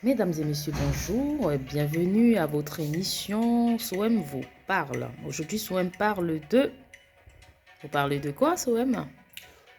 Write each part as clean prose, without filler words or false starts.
Mesdames et messieurs, bonjour et bienvenue à votre émission Soem vous parle. Aujourd'hui, Soem parle de... Vous parlez de quoi, Soem?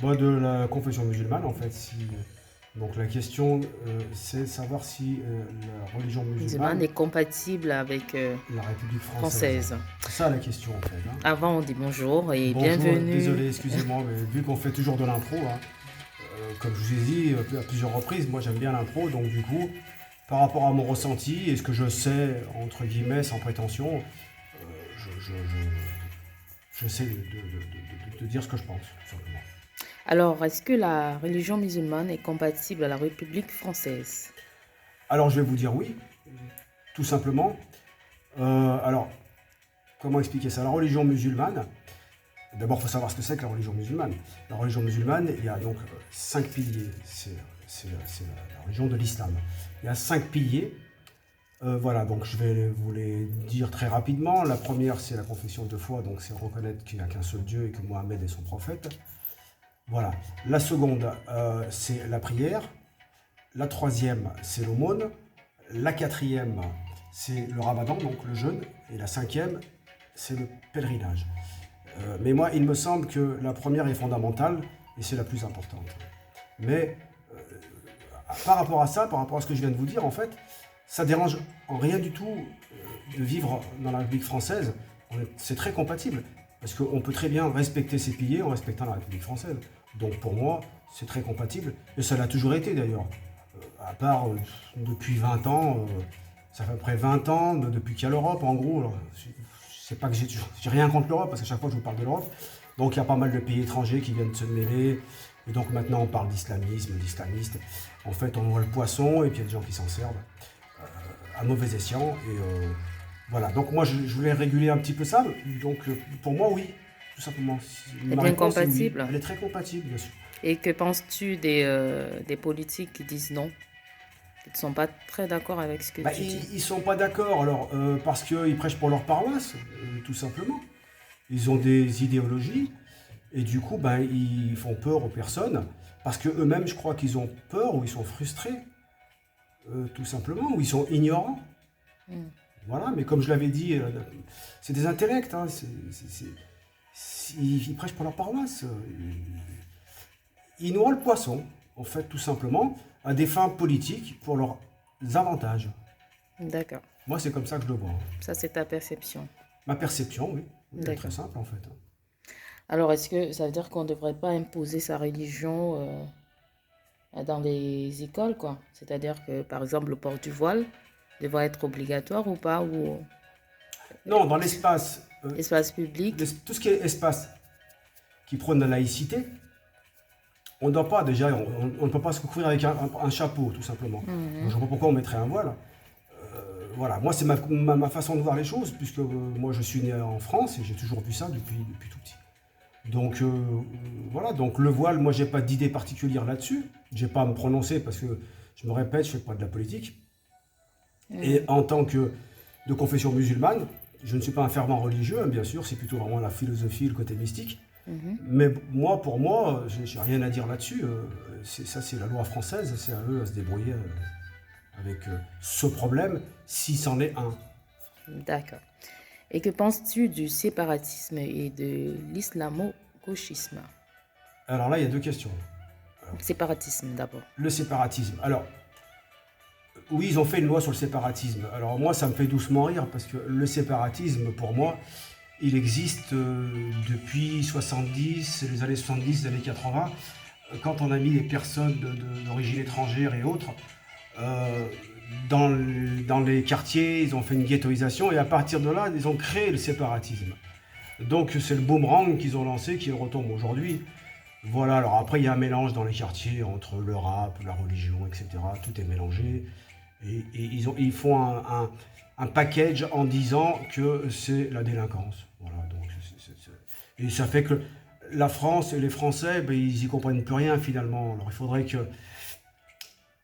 Bah, de la confession musulmane, en fait. Donc la question, c'est savoir si la religion Musulmane musulmane, est compatible avec la République française. française. C'est ça la question, en fait, hein. Avant, on dit bonjour et Bonjour, bienvenue. désolé, excusez-moi, mais vu qu'on fait toujours de l'impro, hein, comme je vous ai dit à plusieurs reprises, moi j'aime bien l'impro, donc du coup, par rapport à mon ressenti et ce que je sais, entre guillemets, sans prétention, je sais de dire ce que je pense, tout simplement. Alors, est-ce que la religion musulmane est compatible à la République française? Alors je vais vous dire oui, tout simplement. Alors, comment expliquer ça? La religion musulmane, d'abord il faut savoir ce que c'est que la religion musulmane. La religion musulmane, il y a donc 5 piliers. C'est la religion de l'islam. Il y a 5 piliers. Voilà, donc je vais vous les dire très rapidement. La première, c'est la confession de foi, donc c'est reconnaître qu'il n'y a qu'un seul Dieu et que Mohammed est son prophète. Voilà. La seconde, c'est la prière. La troisième, c'est l'aumône. La quatrième, c'est le ramadan, donc le jeûne. Et la cinquième, c'est le pèlerinage. Mais moi, il me semble que la première est fondamentale et c'est la plus importante. Mais par rapport à ça, par rapport à ce que je viens de vous dire, en fait, ça dérange en rien du tout de vivre dans la République française. C'est très compatible parce qu'on peut très bien respecter ses piliers en respectant la République française. Donc pour moi, c'est très compatible et ça l'a toujours été d'ailleurs. À part depuis 20 ans, ça fait à peu près 20 ans depuis qu'il y a l'Europe en gros. Alors, c'est pas que j'ai rien contre l'Europe parce qu'à chaque fois je vous parle de l'Europe. Donc il y a pas mal de pays étrangers qui viennent se mêler. Et donc maintenant on parle d'islamisme, d'islamiste. En fait on voit le poisson et puis il y a des gens qui s'en servent à mauvais escient. Et voilà, donc moi je voulais réguler un petit peu ça. Donc pour moi oui, tout simplement. Est Ma bien réponse est oui. compatible. Elle est très compatible bien sûr. Et que penses-tu des politiques qui disent non, qui ne sont pas très d'accord avec ce que Bah, tu dis? ils sont pas d'accord alors parce qu'ils prêchent pour leur paroisse, tout simplement. Ils ont des idéologies et du coup bah, ils font peur aux personnes parce que eux-mêmes je crois qu'ils ont peur ou ils sont frustrés, tout simplement, ou ils sont ignorants. Hmm. Voilà, mais comme je l'avais dit, c'est des intellects, hein, ils prêchent pour leur paroisse. Ils noient le poisson, en fait, tout simplement, à des fins politiques pour leurs avantages. D'accord. Moi, c'est comme ça que je le vois, hein. Ça, c'est ta perception. Ma perception, oui. Oui, elle est très D'accord. simple, en fait. Alors, est-ce que ça veut dire qu'on ne devrait pas imposer sa religion dans les écoles, quoi? C'est-à-dire que, par exemple, le port du voile devrait être obligatoire ou pas, ou Non, dans l'espace, espace public? tout ce qui est espace qui prône la laïcité, on ne doit pas, déjà, on ne peut pas se couvrir avec un chapeau, tout simplement. Donc, je ne vois pas pourquoi on mettrait un voile. Voilà, moi, c'est ma façon de voir les choses, puisque moi, je suis né en France et j'ai toujours vu ça depuis tout petit. Donc voilà, donc le voile, moi j'ai pas d'idée particulière là-dessus. J'ai pas à me prononcer parce que je me répète, je fais pas de la politique. Et Mhm. en tant que de confession musulmane, je ne suis pas un fervent religieux, hein, bien sûr, c'est plutôt vraiment la philosophie, le côté mystique. Mhm. Mais moi, pour moi, j'ai rien à dire là-dessus. Ça, c'est la loi française, c'est à eux à se débrouiller avec ce problème, si c'en est un. D'accord. Et que penses-tu du séparatisme et de l'islamo-gauchisme? Alors là, il y a deux questions. Séparatisme d'abord. Le séparatisme. Alors, oui, ils ont fait une loi sur le séparatisme. Alors moi, ça me fait doucement rire parce que le séparatisme, pour moi, il existe depuis 70, les années 70, les années 80, quand on a mis les personnes d'origine étrangère et autres euh, dans les quartiers, ils ont fait une ghettoisation et à partir de là, ils ont créé le séparatisme. Donc c'est le boomerang qu'ils ont lancé qui retombe aujourd'hui. Voilà, alors après il y a un mélange dans les quartiers entre le rap, la religion, etc. Tout est mélangé. Et ils font un package en disant que c'est la délinquance. Voilà, donc et ça fait que la France et les Français, ben, ils y comprennent plus rien finalement. Alors il faudrait que,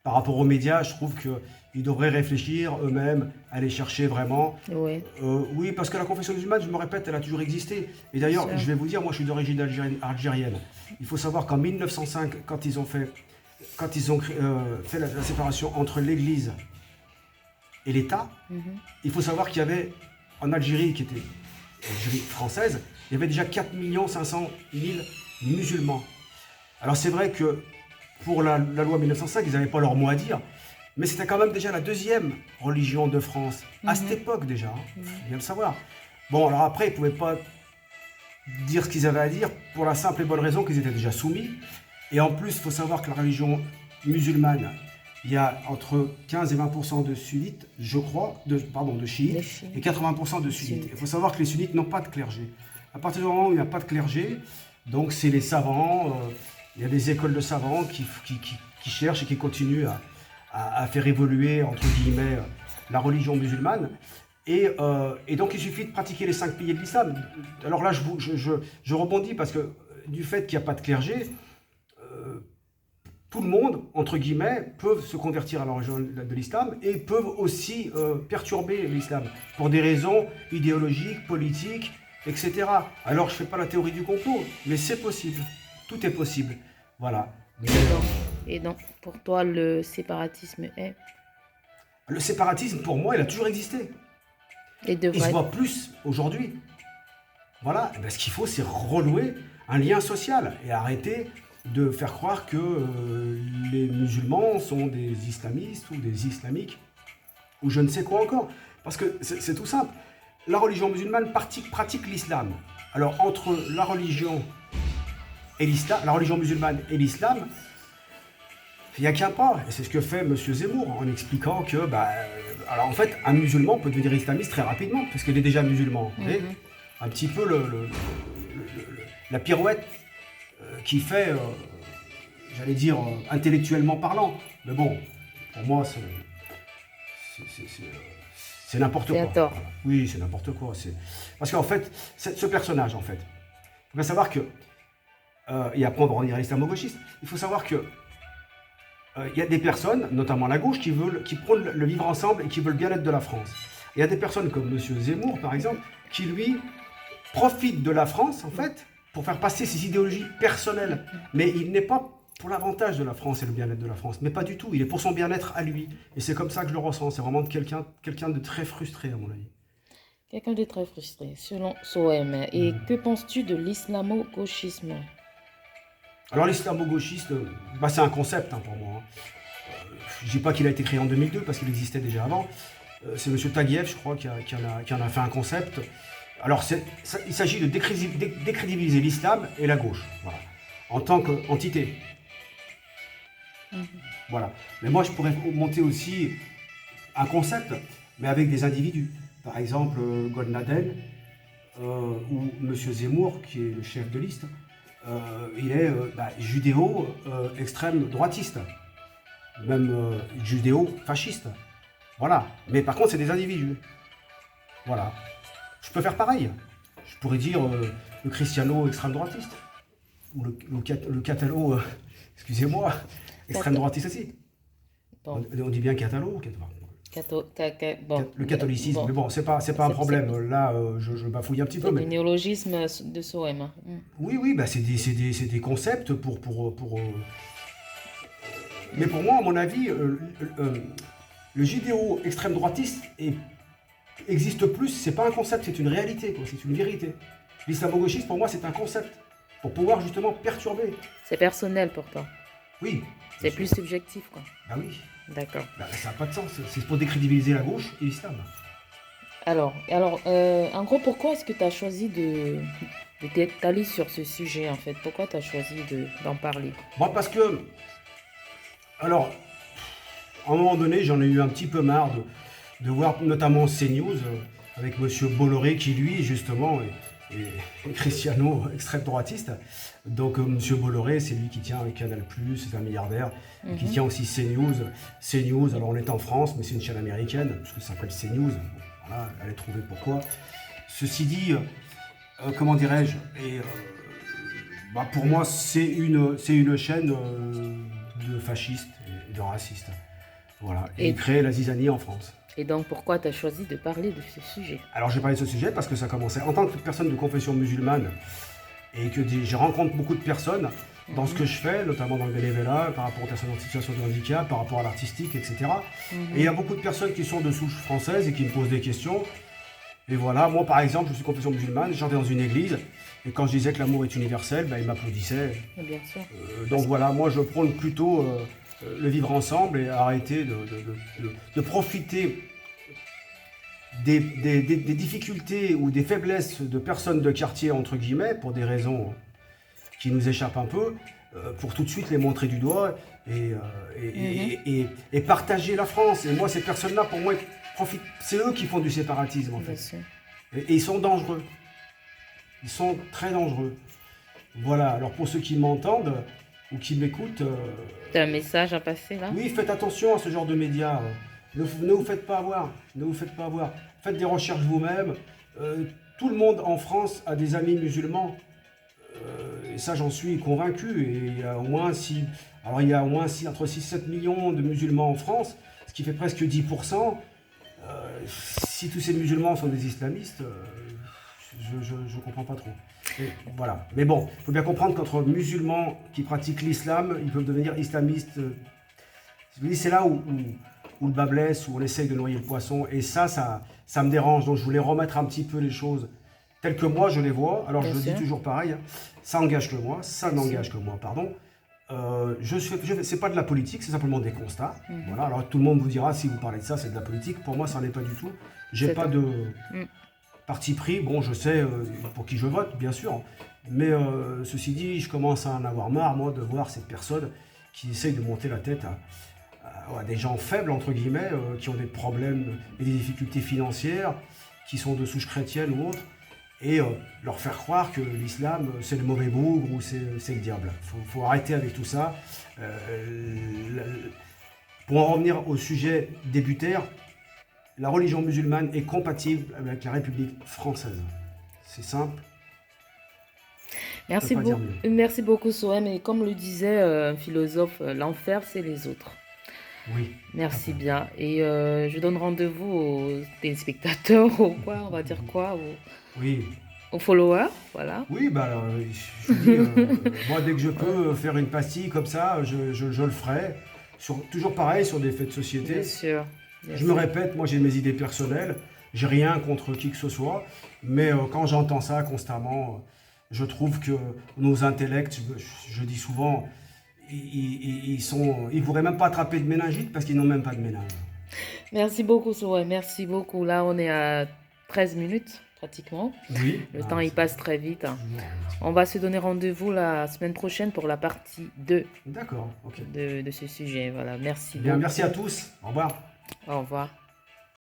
par rapport aux médias, je trouve qu'ils devraient réfléchir eux-mêmes, aller chercher vraiment. Oui, Oui, parce que la confession musulmane, je me répète, elle a toujours existé. Et bien d'ailleurs, sûr. je vais vous dire, moi je suis d'origine algérienne. Il faut savoir qu'en 1905, quand ils ont fait la séparation entre l'Église et l'État. Mhm. Il faut savoir qu'il y avait, en Algérie, qui était l'Algérie française, il y avait déjà 4 500 000 musulmans. Alors c'est vrai que pour la loi 1905, ils n'avaient pas leur mot à dire, mais c'était quand même déjà la deuxième religion de France, à cette époque déjà, il faut bien le savoir. Bon, alors après, ils ne pouvaient pas dire ce qu'ils avaient à dire pour la simple et bonne raison qu'ils étaient déjà soumis. Et en plus, il faut savoir que la religion musulmane, il y a entre 15 et 20% de sunnites, je crois, de chiites, et 80% de sunnites. Il faut savoir que les sunnites n'ont pas de clergé. À partir du moment où il n'y a pas de clergé, donc c'est les savants, il y a des écoles de savants qui cherchent et qui continuent à faire évoluer, entre guillemets, la religion musulmane. Et donc il suffit de pratiquer les 5 piliers de l'islam. Alors là, je rebondis parce que du fait qu'il n'y a pas de clergé, tout le monde, entre guillemets, peuvent se convertir à la religion de l'islam et peuvent aussi perturber l'islam pour des raisons idéologiques, politiques, etc. Alors je ne fais pas la théorie du complot, mais c'est possible. Tout est possible. Voilà. Et donc, pour toi, le séparatisme est... Le séparatisme, pour moi, il a toujours existé. Il se voit plus aujourd'hui. Voilà. Et bien, ce qu'il faut, c'est renouer un lien social et arrêter de faire croire que les musulmans sont des islamistes ou des islamiques ou je ne sais quoi encore. Parce que c'est tout simple. La religion musulmane pratique l'islam. Alors, entre la religion et l'islam, la religion musulmane et l'islam, il n'y a qu'un pas. Et c'est ce que fait M. Zemmour en expliquant que, alors en fait, un musulman peut devenir islamiste très rapidement, parce qu'il est déjà musulman. Vous voyez, un petit peu la pirouette qui fait, j'allais dire, intellectuellement parlant. Mais bon, pour moi, c'est n'importe quoi. Tort. Oui, c'est n'importe quoi. Parce qu'en fait, ce personnage, en fait, il faut savoir que, et après on va revenir à l'islamo-gauchiste, il faut savoir que il y a des personnes, notamment la gauche, qui prônent le vivre ensemble et qui veulent le bien-être de la France. Il y a des personnes comme M. Zemmour, par exemple, qui, lui, profitent de la France, en fait, pour faire passer ses idéologies personnelles. Mais il n'est pas pour l'avantage de la France et le bien-être de la France, mais pas du tout. Il est pour son bien-être à lui. Et c'est comme ça que je le ressens. C'est vraiment quelqu'un de très frustré, à mon avis. Quelqu'un de très frustré, selon Sohem. Et que penses-tu de l'islamo-gauchisme? Alors l'islamo-gauchiste, c'est un concept pour moi. Je ne dis pas qu'il a été créé en 2002 parce qu'il existait déjà avant. C'est M. Taguieff, je crois, qui en a fait un concept. Alors il s'agit de décrédibiliser l'islam et la gauche, voilà, en tant qu'entité. Voilà. Mais moi je pourrais monter aussi un concept, mais avec des individus. Par exemple, Golnadel ou M. Zemmour, qui est le chef de liste. Il est judéo extrême droitiste, même judéo-fasciste. Voilà. Mais par contre, c'est des individus. Voilà. Je peux faire pareil. Je pourrais dire le cristiano extrême droitiste. Ou le catalo, excusez-moi, extrême droitiste aussi. Bon. On dit bien catalo. Bon. Le catholicisme, bon. Mais bon, c'est pas un problème. Là, je bafouille un petit peu. C'est le néologisme de Sohem. Oui, c'est des concepts pour mais pour moi, à mon avis, le judéo extrême droitiste existe plus. C'est pas un concept, c'est une réalité, quoi. C'est une vérité. L'islamo-gauchiste, pour moi, c'est un concept pour pouvoir justement perturber. C'est personnel pour toi. Oui. C'est plus subjectif, quoi. Ah oui. D'accord. Ça n'a pas de sens. C'est pour décrédibiliser la gauche et l'islam. Alors, en gros, pourquoi est-ce que tu as choisi de t'étaler sur ce sujet, en fait? Pourquoi tu as choisi d'en parler? Moi, parce que, alors, à un moment donné, j'en ai eu un petit peu marre de voir notamment CNews avec M. Bolloré qui, lui, justement, est cristiano extrême droitiste. Donc, M. Bolloré, c'est lui qui tient avec Canal+, c'est un milliardaire, qui tient aussi CNews. CNews, alors on est en France, mais c'est une chaîne américaine, parce que ça s'appelle CNews. Voilà, allez trouver pourquoi. Ceci dit, comment dirais-je, pour moi, c'est une chaîne de fascistes et de racistes. Voilà, et il crée la zizanie en France. Et donc, pourquoi tu as choisi de parler de ce sujet? Alors, j'ai parlé de ce sujet parce que ça commençait en tant que personne de confession musulmane et que je rencontre beaucoup de personnes dans ce que je fais, notamment dans le bénévolat, par rapport aux personnes en situation de handicap, par rapport à l'artistique, etc. Et il y a beaucoup de personnes qui sont de souche française et qui me posent des questions. Et voilà, moi par exemple, je suis confession musulmane, j'étais dans une église, et quand je disais que l'amour est universel, ben, ils m'applaudissaient. Bien sûr. Donc voilà, moi je prône plutôt le vivre ensemble et arrêter de profiter des difficultés ou des faiblesses de personnes de quartier, entre guillemets, pour des raisons qui nous échappent un peu, pour tout de suite les montrer du doigt et partager la France. Et moi, ces personnes-là, pour moi, c'est eux qui font du séparatisme, en Bien fait. sûr. Et ils sont dangereux. Ils sont très dangereux. Voilà, alors pour ceux qui m'entendent ou qui m'écoutent, Tu as un message à passer là? oui, faites attention à ce genre de médias. Ne vous faites pas avoir. Ne vous faites pas avoir. Faites des recherches vous-même. Tout le monde en France a des amis musulmans. Et ça, j'en suis convaincu. Et il y a au moins entre 6 et 7 millions de musulmans en France, ce qui fait presque 10%. Si tous ces musulmans sont des islamistes, je ne comprends pas trop. Et voilà. Mais bon, il faut bien comprendre qu'entre musulmans qui pratiquent l'islam, ils peuvent devenir islamistes. C'est là où le bas blesse, où on essaye de noyer le poisson. Et ça me dérange. Donc je voulais remettre un petit peu les choses telles que moi je les vois. Alors Bien je sûr. dis toujours pareil, hein, ça engage que moi, ça n'engage que moi, pardon. C'est pas de la politique, c'est simplement des constats. Voilà. Alors tout le monde vous dira, si vous parlez de ça, c'est de la politique. Pour moi, ça n'en est pas du tout. J'ai C'est pas ça. de parti pris. Bon, je sais pour qui je vote, bien sûr. Mais ceci dit, je commence à en avoir marre, moi, de voir ces personnes qui essayent de monter la tête à des gens faibles, entre guillemets, qui ont des problèmes et des difficultés financières, qui sont de souche chrétienne ou autre, et leur faire croire que l'islam, c'est le mauvais bougre ou c'est le diable. Faut arrêter avec tout ça. Pour en revenir au sujet débutaire, la religion musulmane est compatible avec la République française. C'est simple. Merci, pas dire mieux. merci beaucoup, Sohem. Et comme le disait un philosophe, l'enfer, c'est les autres. Oui. Merci bien. Et je donne rendez-vous aux téléspectateurs, aux quoi, on va dire quoi, Oui. aux followers, voilà. Oui, bah, alors, je vous dis, moi, dès que je peux faire une pastille comme ça, je le ferai. Toujours pareil, sur des faits de société. Bien sûr. Bien Je me sûr. répète, moi j'ai mes idées personnelles, j'ai rien contre qui que ce soit, mais quand j'entends ça constamment, je trouve que nos intellects, je dis souvent, ils pourraient même pas attraper de méningite parce qu'ils n'ont même pas de méninge. Merci beaucoup, Sohem. Merci beaucoup. Là, on est à 13 minutes, pratiquement. Oui. Le temps, il passe très vite. On va se donner rendez-vous la semaine prochaine pour la partie 2 D'accord, ok. de ce sujet. Voilà, merci Bien, beaucoup. merci à tous. Au revoir. Au revoir.